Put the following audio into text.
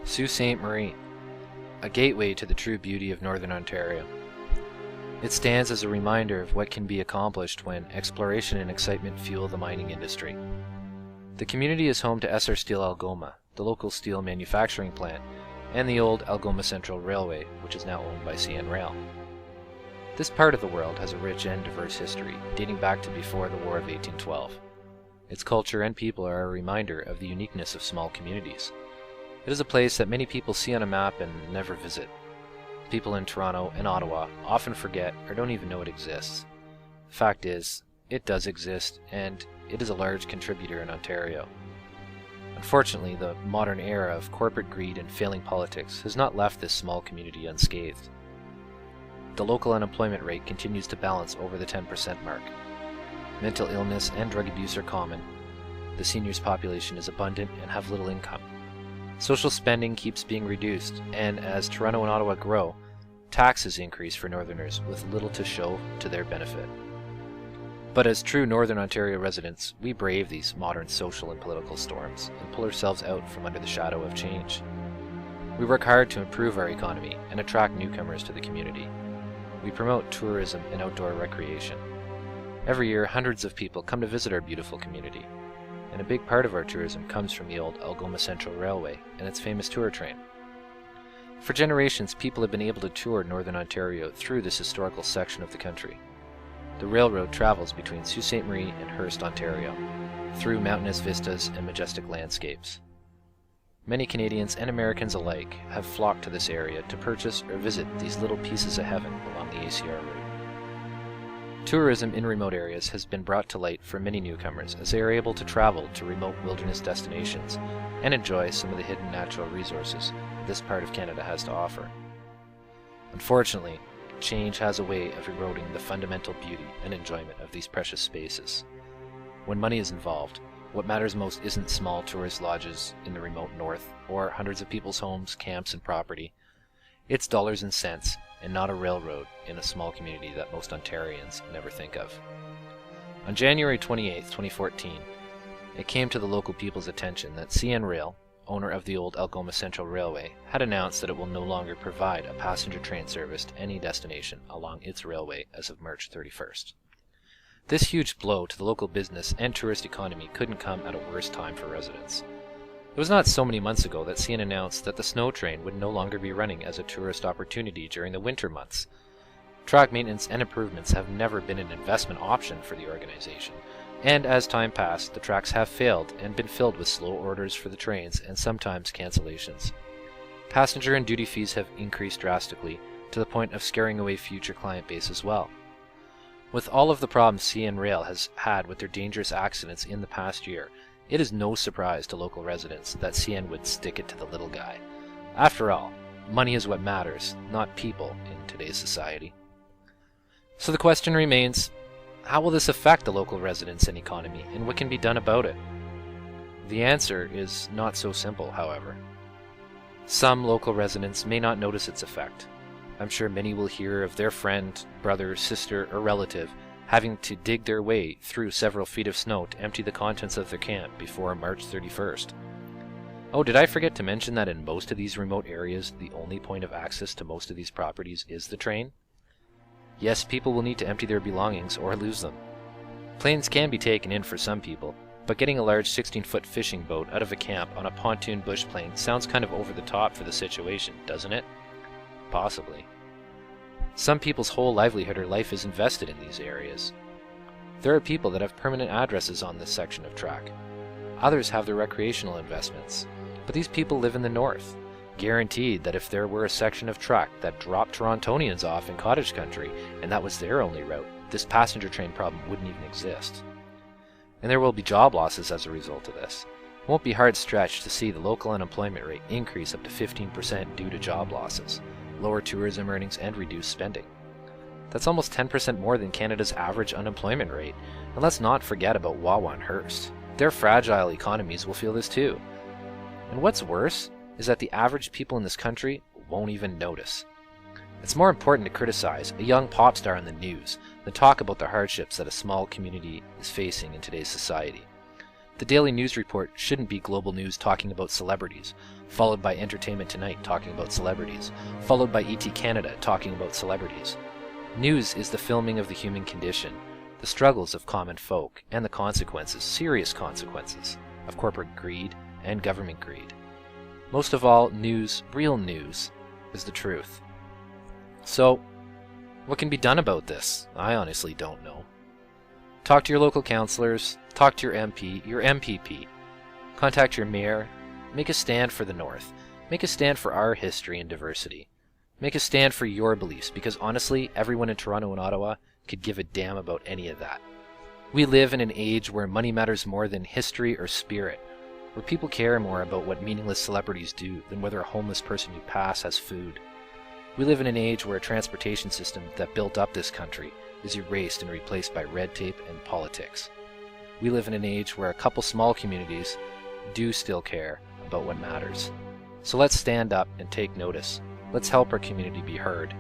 Sault Ste. Marie, a gateway to the true beauty of Northern Ontario. It stands as a reminder of what can be accomplished when exploration and excitement fuel the mining industry. The community is home to SR Steel Algoma, the local steel manufacturing plant, and the old Algoma Central Railway, which is now owned by CN Rail. This part of the world has a rich and diverse history, dating back to before the War of 1812. Its culture and people are a reminder of the uniqueness of small communities. It is a place that many people see on a map and never visit. People in Toronto and Ottawa often forget or don't even know it exists. The fact is, it does exist, and it is a large contributor in Ontario. Unfortunately, the modern era of corporate greed and failing politics has not left this small community unscathed. The local unemployment rate continues to balance over the 10% mark. Mental illness and drug abuse are common. The seniors' population is abundant and have little income. Social spending keeps being reduced, and as Toronto and Ottawa grow, taxes increase for Northerners with little to show to their benefit. But as true Northern Ontario residents, we brave these modern social and political storms and pull ourselves out from under the shadow of change. We work hard to improve our economy and attract newcomers to the community. We promote tourism and outdoor recreation. Every year, hundreds of people come to visit our beautiful community, and a big part of our tourism comes from the old Algoma Central Railway and its famous tour train. For generations, people have been able to tour Northern Ontario through this historical section of the country. The railroad travels between Sault Ste. Marie and Hearst, Ontario, through mountainous vistas and majestic landscapes. Many Canadians and Americans alike have flocked to this area to purchase or visit these little pieces of heaven along the ACR route. Tourism in remote areas has been brought to light for many newcomers as they are able to travel to remote wilderness destinations and enjoy some of the hidden natural resources this part of Canada has to offer. Unfortunately, change has a way of eroding the fundamental beauty and enjoyment of these precious spaces. When money is involved, what matters most isn't small tourist lodges in the remote north or hundreds of people's homes, camps, and property. It's dollars and cents, and not a railroad in a small community that most Ontarians never think of. On January 28, 2014, it came to the local people's attention that CN Rail, owner of the old Algoma Central Railway, had announced that it will no longer provide a passenger train service to any destination along its railway as of March 31st. This huge blow to the local business and tourist economy couldn't come at a worse time for residents. It was not so many months ago that CN announced that the snow train would no longer be running as a tourist opportunity during the winter months. Track maintenance and improvements have never been an investment option for the organization, and as time passed, the tracks have failed and been filled with slow orders for the trains and sometimes cancellations. Passenger and duty fees have increased drastically to the point of scaring away future client base as well. With all of the problems CN Rail has had with their dangerous accidents in the past year, it is no surprise to local residents that CN would stick it to the little guy. After all, money is what matters, not people in today's society. So the question remains, how will this affect the local residents and economy, and what can be done about it? The answer is not so simple, however. Some local residents may not notice its effect. I'm sure many will hear of their friend, brother, sister, or relative having to dig their way through several feet of snow to empty the contents of their camp before March 31st. Oh, did I forget to mention that in most of these remote areas, the only point of access to most of these properties is the train? Yes, people will need to empty their belongings or lose them. Planes can be taken in for some people, but getting a large 16-foot fishing boat out of a camp on a pontoon bush plane sounds kind of over the top for the situation, doesn't it? Possibly. Some people's whole livelihood or life is invested in these areas. There are people that have permanent addresses on this section of track. Others have their recreational investments. But these people live in the north, guaranteed that if there were a section of track that dropped Torontonians off in cottage country, and that was their only route, this passenger train problem wouldn't even exist. And there will be job losses as a result of this. It won't be hard stretched to see the local unemployment rate increase up to 15% due to job losses, lower tourism earnings, and reduced spending. That's almost 10% more than Canada's average unemployment rate, and let's not forget about Wawa and Hearst. Their fragile economies will feel this too. And what's worse is that the average people in this country won't even notice. It's more important to criticize a young pop star in the news than talk about the hardships that a small community is facing in today's society. The daily news report shouldn't be global news talking about celebrities, followed by Entertainment Tonight talking about celebrities, followed by ET Canada talking about celebrities. News is the filming of the human condition, the struggles of common folk, and the consequences, serious consequences, of corporate greed and government greed. Most of all, news, real news, is the truth. So, what can be done about this? I honestly don't know. Talk to your local councillors, talk to your MP, your MPP, contact your mayor, make a stand for the North, make a stand for our history and diversity. Make a stand for your beliefs, because honestly, everyone in Toronto and Ottawa could give a damn about any of that. We live in an age where money matters more than history or spirit, where people care more about what meaningless celebrities do than whether a homeless person you pass has food. We live in an age where a transportation system that built up this country is erased and replaced by red tape and politics. We live in an age where a couple small communities do still care about what matters. So let's stand up and take notice. Let's help our community be heard.